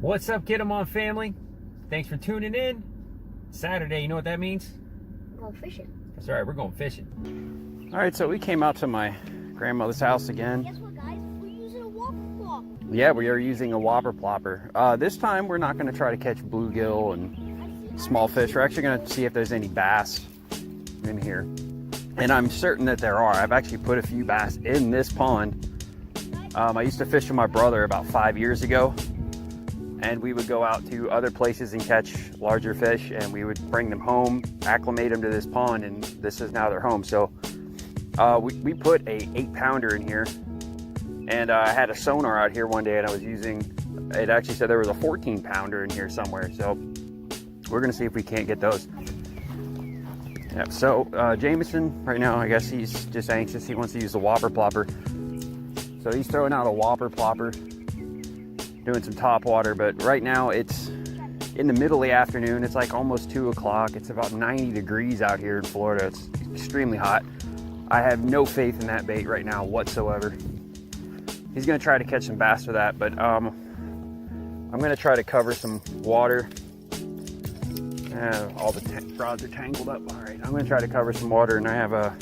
What's up, Kid 'em on family? Thanks for tuning in. Saturday, you know what that means? Go fishing. That's right, we're going fishing. All right, so we came out to my grandmother's house again. Guess what, guys? We're using a whopper plopper. Yeah, we are using a whopper plopper. This time we're not going to try to catch bluegill and small fish. We're actually going to see if there's any bass in here. And I'm certain that there are. I've actually put a few bass in this pond. I used to fish with my brother about 5 years ago. And we would go out to other places and catch larger fish, and we would bring them home, acclimate them to this pond, and this is now their home. So we put a 8-pounder in here, and I had a sonar out here one day, and I was using, it actually said there was a 14-pounder in here somewhere. So we're gonna see if we can't get those. Yeah, so Jameson right now, I guess he's just anxious. He wants to use the whopper plopper. So he's throwing out a whopper plopper, doing some top water, but right now it's in the middle of the afternoon. It's like almost 2 o'clock. It's about 90 degrees out here in Florida. It's extremely hot. I have no faith in that bait right now whatsoever. He's gonna try to catch some bass for that, but I'm gonna try to cover some water. All the rods are tangled up. All right, I'm gonna try to cover some water, and I have a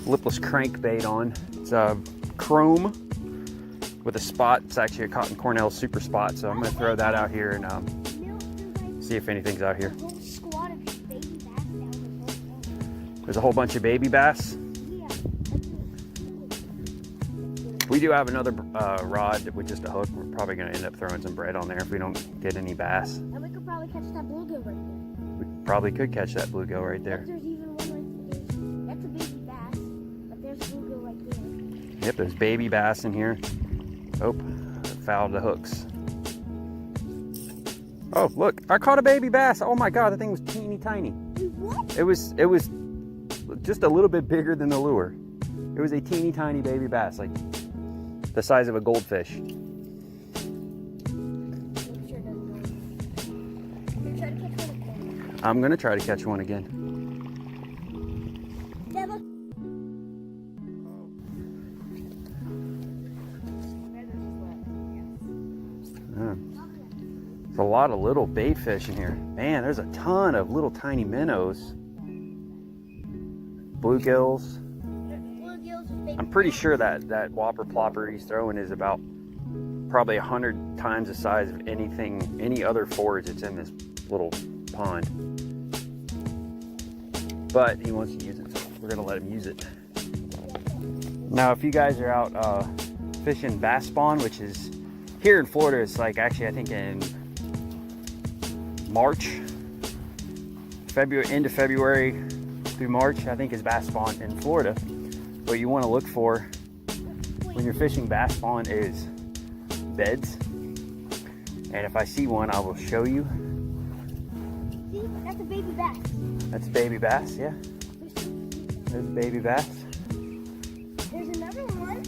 lipless crankbait on. It's a chrome with a spot. It's actually a Cotton Cornell super spot, so I'm going to throw that out here and see if anything's out here. There's a whole bunch of baby bass. We do have another rod with just a hook. We're probably going to end up throwing some bread on there if we don't get any bass. And we could probably catch that bluegill right there. We probably could catch that bluegill right there. There's even one right there. That's a baby bass, but there's bluegill right there. Yep, there's baby bass in here. Oh, fouled the hooks. Oh, look, I caught a baby bass. Oh my God, the thing was teeny tiny. What? It was just a little bit bigger than the lure. It was a teeny tiny baby bass, like the size of a goldfish. I'm gonna try to catch one again. There's a lot of little bait fish in here. Man, there's a ton of little tiny minnows. Bluegills. I'm pretty sure that whopper plopper he's throwing is about probably 100 times the size of any other forage that's in this little pond. But he wants to use it, so we're gonna let him use it. Now, if you guys are out fishing bass spawn, which is here in Florida, it's like actually I think in March, end of February through March, I think is bass spawn in Florida. What you want to look for when you're fishing bass spawn is beds. And if I see one, I will show you. See, that's a baby bass. That's a baby bass, yeah. There's a baby bass. There's another one.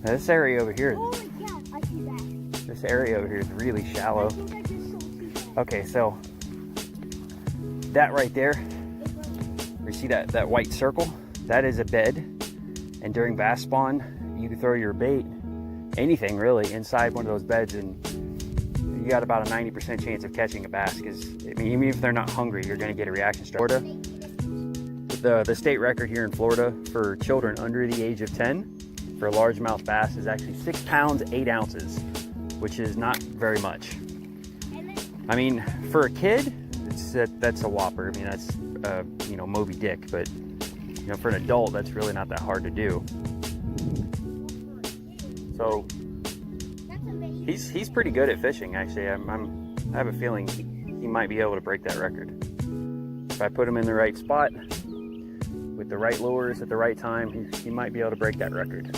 Now, this area over here. Holy cow, I see that. This area over here is really shallow. I think I just saw two bass. Okay, so that right there, you see that white circle? That is a bed. And during bass spawn, you can throw your bait, anything really, inside one of those beds, and you got about a 90% chance of catching a bass, because I mean, even if they're not hungry, you're going to get a reaction. Florida, the state record here in Florida for children under the age of 10 for a largemouth bass is actually 6 pounds 8 ounces, which is not very much. I mean, for a kid, that's a whopper. I mean, that's Moby Dick, but for an adult, that's really not that hard to do. So he's pretty good at fishing, actually. I have a feeling he might be able to break that record if I put him in the right spot with the right lures at the right time. He might be able to break that record.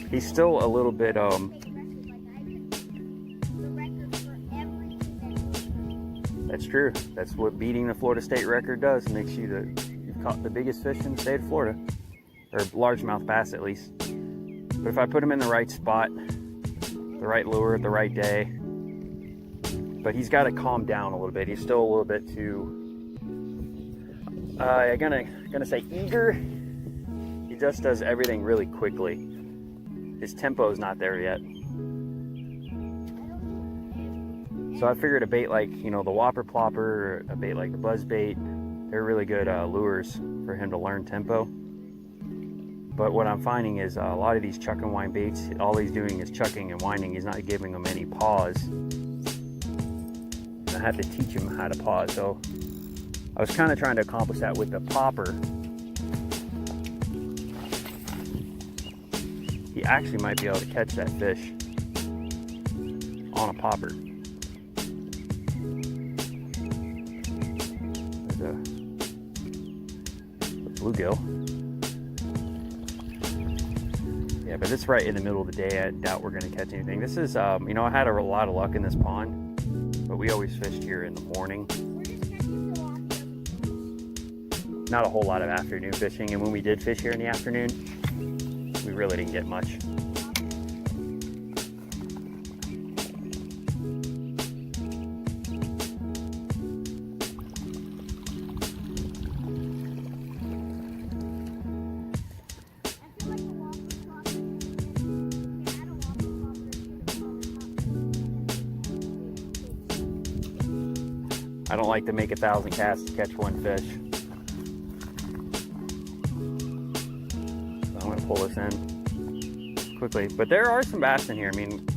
He's still a little bit That's true. That's what beating the Florida state record does. It makes you've caught the biggest fish in the state of Florida, or largemouth bass at least. But if I put him in the right spot, the right lure, the right day, but he's got to calm down a little bit. He's still a little bit too, I'm gonna say eager. He just does everything really quickly. His tempo is not there yet. So I figured a bait like, you know, the whopper plopper, a bait like the buzz bait, they're really good lures for him to learn tempo. But what I'm finding is a lot of these chuck and wind baits, all he's doing is chucking and winding. He's not giving them any pause. And I have to teach him how to pause. So I was kind of trying to accomplish that with the popper. He actually might be able to catch that fish on a popper. There's a bluegill. Yeah, but it's right in the middle of the day. I doubt we're going to catch anything. This is, you know, I had a lot of luck in this pond, but we always fished here in the morning. Not a whole lot of afternoon fishing, and when we did fish here in the afternoon, we really didn't get much. I don't like to make 1,000 casts to catch one fish. So I'm gonna pull this in quickly. But there are some bass in here. I mean,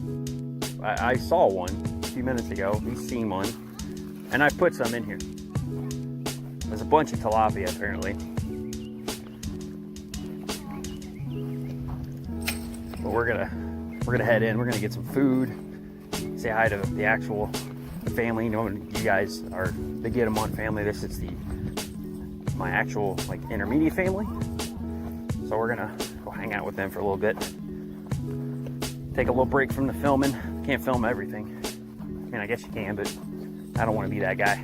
I saw one a few minutes ago. He's seen one. And I put some in here. There's a bunch of tilapia apparently. But we're gonna head in. We're gonna get some food. Say hi to the actual family. You know, you guys are the Get 'em On family. This is my actual like intermediate family. So we're gonna go hang out with them for a little bit. Take a little break from the filming. Can't film everything. I mean, I guess you can, but I don't want to be that guy.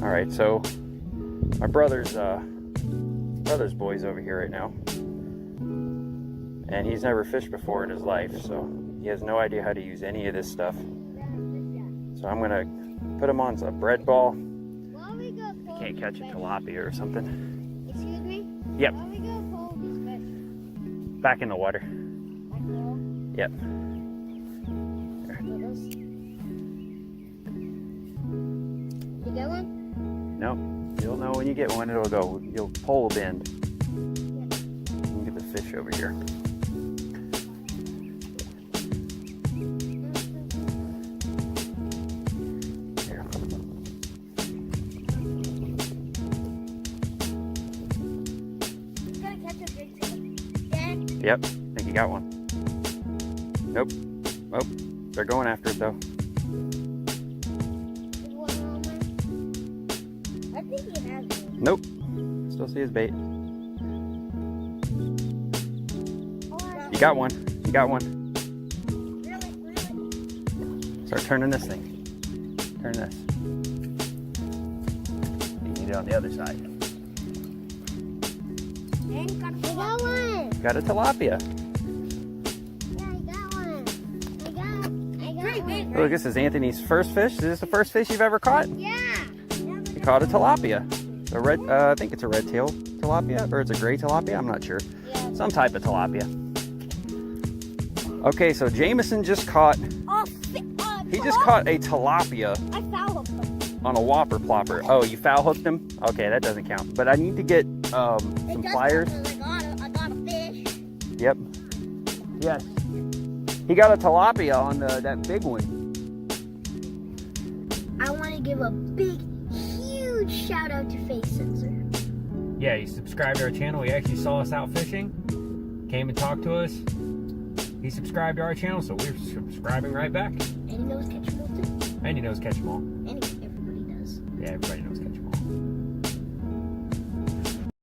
All right, so my brother's boy's over here right now. And he's never fished before in his life, so he has no idea how to use any of this stuff. So I'm gonna put him on a bread ball. He can't catch a tilapia or something. Excuse me? Yep. Where we go hold these fish? Back in the water. Yep. You get one? Nope. You'll know when you get one, it'll go. You'll pole will bend. Let me get the fish over here. Yep, I think you got one. Nope. Oh, they're going after it though. I think he has one. Nope. Still see his bait. You got one. You got one. Really? Start turning this thing. Turn this. You need it on the other side. I got one. Got a tilapia. Yeah, I got one. I got one. Look, this is Anthony's first fish. Is this the first fish you've ever caught? Yeah. He caught a tilapia. A red, I think it's a red tail tilapia, or it's a gray tilapia. I'm not sure. Yeah. Some type of tilapia. Okay, so Jameson just caught. He just caught a tilapia I foul hooked him. on a whopper plopper. Oh, you foul hooked him? Okay, that doesn't count. But I need to get some pliers. I got a fish. Yep. Yes. He got a tilapia on that big one. I want to give a big, huge shout out to Face Sensor. Yeah, he subscribed to our channel. He actually saw us out fishing, came and talked to us. He subscribed to our channel, so we're subscribing right back. And he knows catch 'em all too. And he knows catch 'em all. And everybody does. Yeah, everybody knows catch 'em all.